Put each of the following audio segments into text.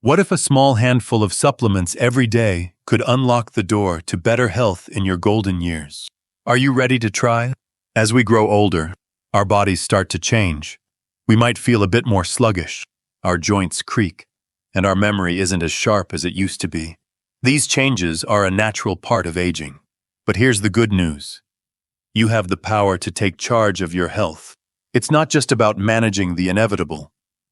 What if a small handful of supplements every day could unlock the door to better health in your golden years? Are you ready to try? As we grow older, our bodies start to change. We might feel a bit more sluggish, our joints creak, and our memory isn't as sharp as it used to be. These changes are a natural part of aging. But here's the good news. You have the power to take charge of your health. It's not just about managing the inevitable,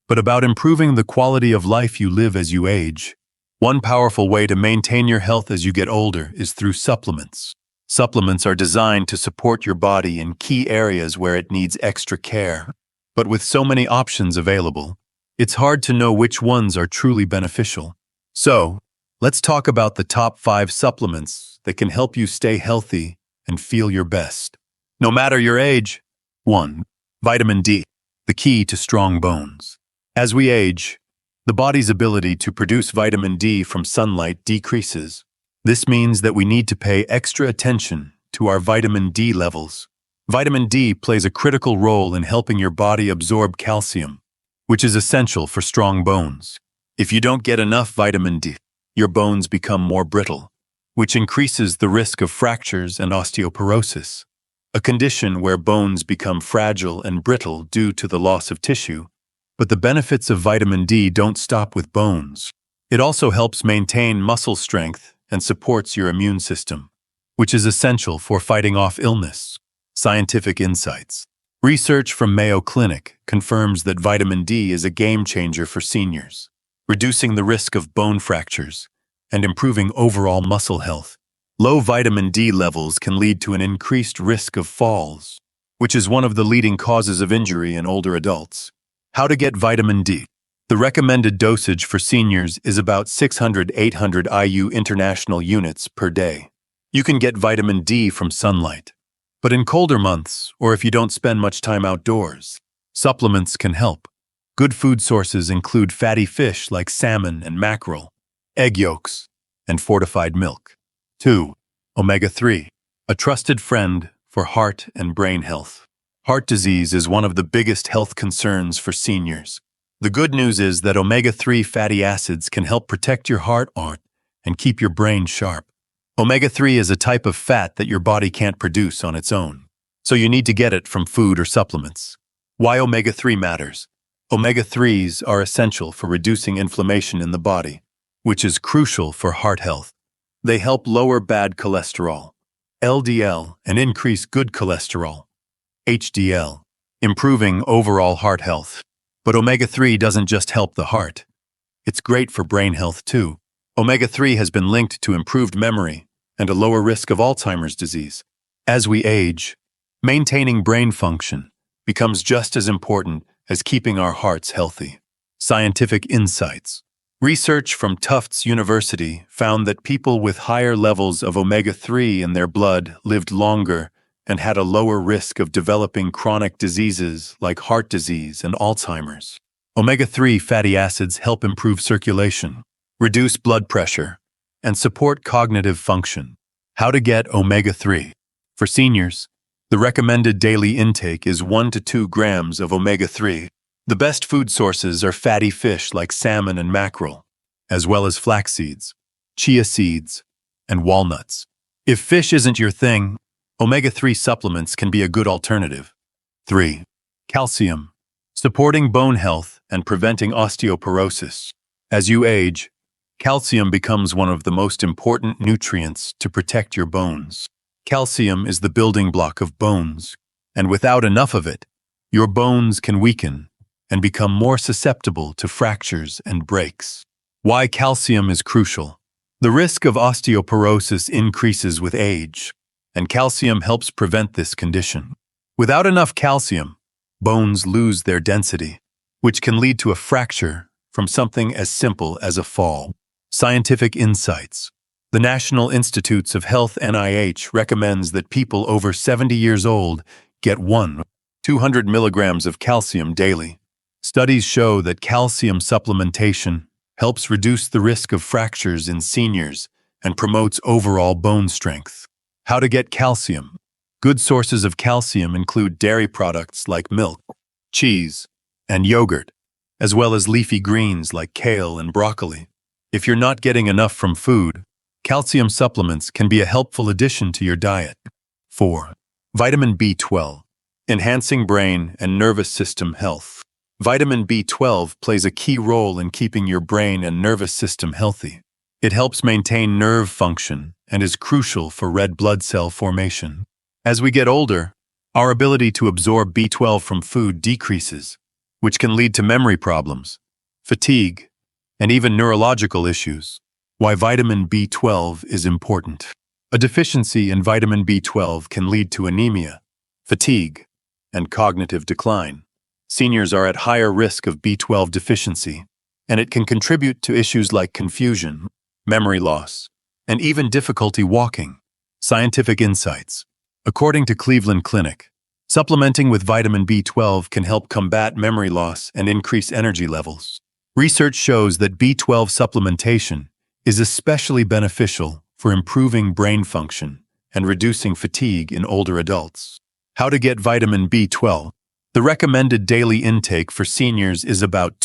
but about improving the quality of life you live as you age. One powerful way to maintain your health as you get older is through supplements. Supplements are designed to support your body in key areas where it needs extra care. But with so many options available, it's hard to know which ones are truly beneficial. So, let's talk about the top 5 supplements that can help you stay healthy and feel your best, no matter your age. 1. Vitamin D, the key to strong bones. As we age, the body's ability to produce vitamin D from sunlight decreases. This means that we need to pay extra attention to our vitamin D levels. Vitamin D plays a critical role in helping your body absorb calcium, which is essential for strong bones. If you don't get enough vitamin D, your bones become more brittle, which increases the risk of fractures and osteoporosis, a condition where bones become fragile and brittle due to the loss of tissue. But the benefits of vitamin D don't stop with bones. It also helps maintain muscle strength and supports your immune system, which is essential for fighting off illness. Scientific insights. Research from Mayo Clinic confirms that vitamin D is a game changer for seniors, reducing the risk of bone fractures and improving overall muscle health. Low vitamin D levels can lead to an increased risk of falls, which is one of the leading causes of injury in older adults. How to get vitamin D? The recommended dosage for seniors is about 600–800 IU international units per day. You can get vitamin D from sunlight. But in colder months, or if you don't spend much time outdoors, supplements can help. Good food sources include fatty fish like salmon and mackerel, egg yolks, and fortified milk. 2. Omega-3, a trusted friend for heart and brain health. Heart disease is one of the biggest health concerns for seniors. The good news is that omega-3 fatty acids can help protect your heart and keep your brain sharp. Omega-3 is a type of fat that your body can't produce on its own, so you need to get it from food or supplements. Why omega-3 matters? Omega-3s are essential for reducing inflammation in the body, which is crucial for heart health. They help lower bad cholesterol, LDL, and increase good cholesterol, HDL, improving overall heart health. But omega-3 doesn't just help the heart. It's great for brain health too. Omega-3 has been linked to improved memory and a lower risk of Alzheimer's disease. As we age, maintaining brain function becomes just as important as keeping our hearts healthy. Scientific insights. Research from Tufts University found that people with higher levels of omega-3 in their blood lived longer and had a lower risk of developing chronic diseases like heart disease and Alzheimer's. Omega-3 fatty acids help improve circulation, reduce blood pressure, and support cognitive function. How to get omega-3? For seniors, the recommended daily intake is 1 to 2 grams of omega-3. The best food sources are fatty fish like salmon and mackerel, as well as flax seeds, chia seeds, and walnuts. If fish isn't your thing, omega-3 supplements can be a good alternative. 3. Calcium, supporting bone health and preventing osteoporosis. As you age, calcium becomes one of the most important nutrients to protect your bones. Calcium is the building block of bones, and without enough of it, your bones can weaken and become more susceptible to fractures and breaks. Why calcium is crucial? The risk of osteoporosis increases with age, and calcium helps prevent this condition. Without enough calcium, bones lose their density, which can lead to a fracture from something as simple as a fall. Scientific insights. The National Institutes of Health (NIH) recommends that people over 70 years old get 200 milligrams of calcium daily. Studies show that calcium supplementation helps reduce the risk of fractures in seniors and promotes overall bone strength. How to get calcium? Good sources of calcium include dairy products like milk, cheese, and yogurt. as well as leafy greens like kale and broccoli. If you're not getting enough from food, calcium supplements can be a helpful addition to your diet. 4. Vitamin B12, enhancing brain and nervous system health. Vitamin B12 plays a key role in keeping your brain and nervous system healthy. It helps maintain nerve function and is crucial for red blood cell formation. As we get older, our ability to absorb B12 from food decreases, which can lead to memory problems, fatigue, and even neurological issues. Why vitamin B12 is important. A deficiency in vitamin B12 can lead to anemia, fatigue, and cognitive decline. Seniors are at higher risk of B12 deficiency, and it can contribute to issues like confusion, memory loss, and even difficulty walking. Scientific insights. According to Cleveland Clinic, supplementing with vitamin B12 can help combat memory loss and increase energy levels. Research shows that B12 supplementation is especially beneficial for improving brain function and reducing fatigue in older adults. How to get vitamin B12? The recommended daily intake for seniors is about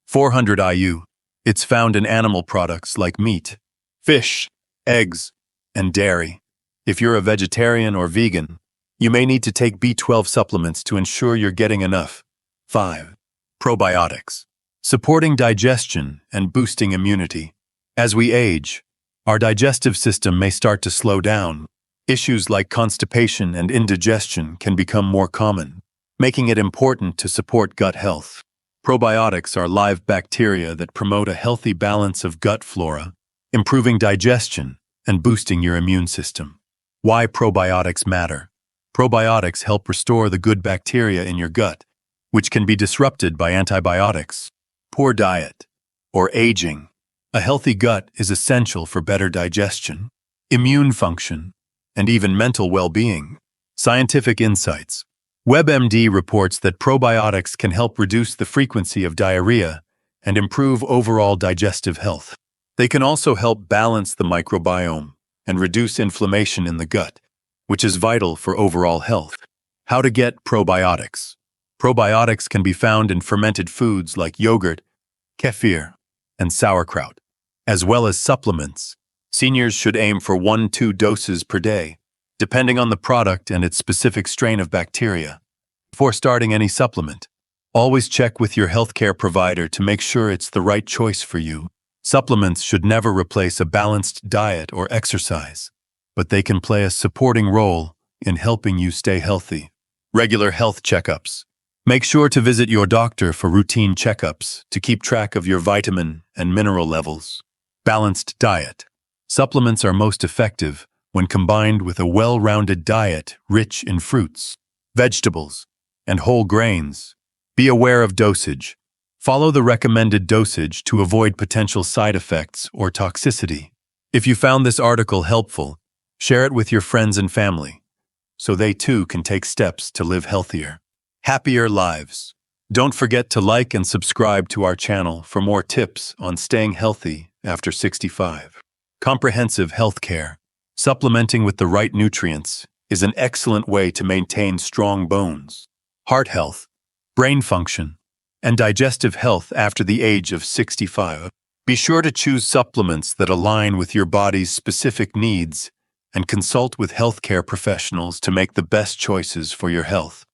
400 IU. It's found in animal products like meat, fish, eggs, and dairy. If you're a vegetarian or vegan, you may need to take B12 supplements to ensure you're getting enough. 5. Probiotics, supporting digestion and boosting immunity. As we age, our digestive system may start to slow down. Issues like constipation and indigestion can become more common, making it important to support gut health. Probiotics are live bacteria that promote a healthy balance of gut flora, improving digestion and boosting your immune system. Why probiotics matter. Probiotics help restore the good bacteria in your gut, which can be disrupted by antibiotics. Poor diet or aging. A healthy gut is essential for better digestion, immune function, and even mental well-being. Scientific insights. WebMD reports that probiotics can help reduce the frequency of diarrhea and improve overall digestive health. They can also help balance the microbiome and reduce inflammation in the gut, which is vital for overall health. How to get probiotics. Probiotics can be found in fermented foods like yogurt, kefir, and sauerkraut, as well as supplements. Seniors should aim for 1-2 doses per day, depending on the product and its specific strain of bacteria. Before starting any supplement, always check with your healthcare provider to make sure it's the right choice for you. Supplements should never replace a balanced diet or exercise, but they can play a supporting role in helping you stay healthy. Regular health checkups. Make sure to visit your doctor for routine checkups to keep track of your vitamin and mineral levels. Balanced diet. Supplements are most effective when combined with a well-rounded diet rich in fruits, vegetables, and whole grains. Be aware of dosage. Follow the recommended dosage to avoid potential side effects or toxicity. If you found this article helpful, share it with your friends and family, so they too can take steps to live healthier, happier lives. Don't forget to like and subscribe to our channel for more tips on staying healthy after 65. Comprehensive health care. Supplementing with the right nutrients is an excellent way to maintain strong bones, heart health, brain function, and digestive health after the age of 65. Be sure to choose supplements that align with your body's specific needs and consult with healthcare professionals to make the best choices for your health.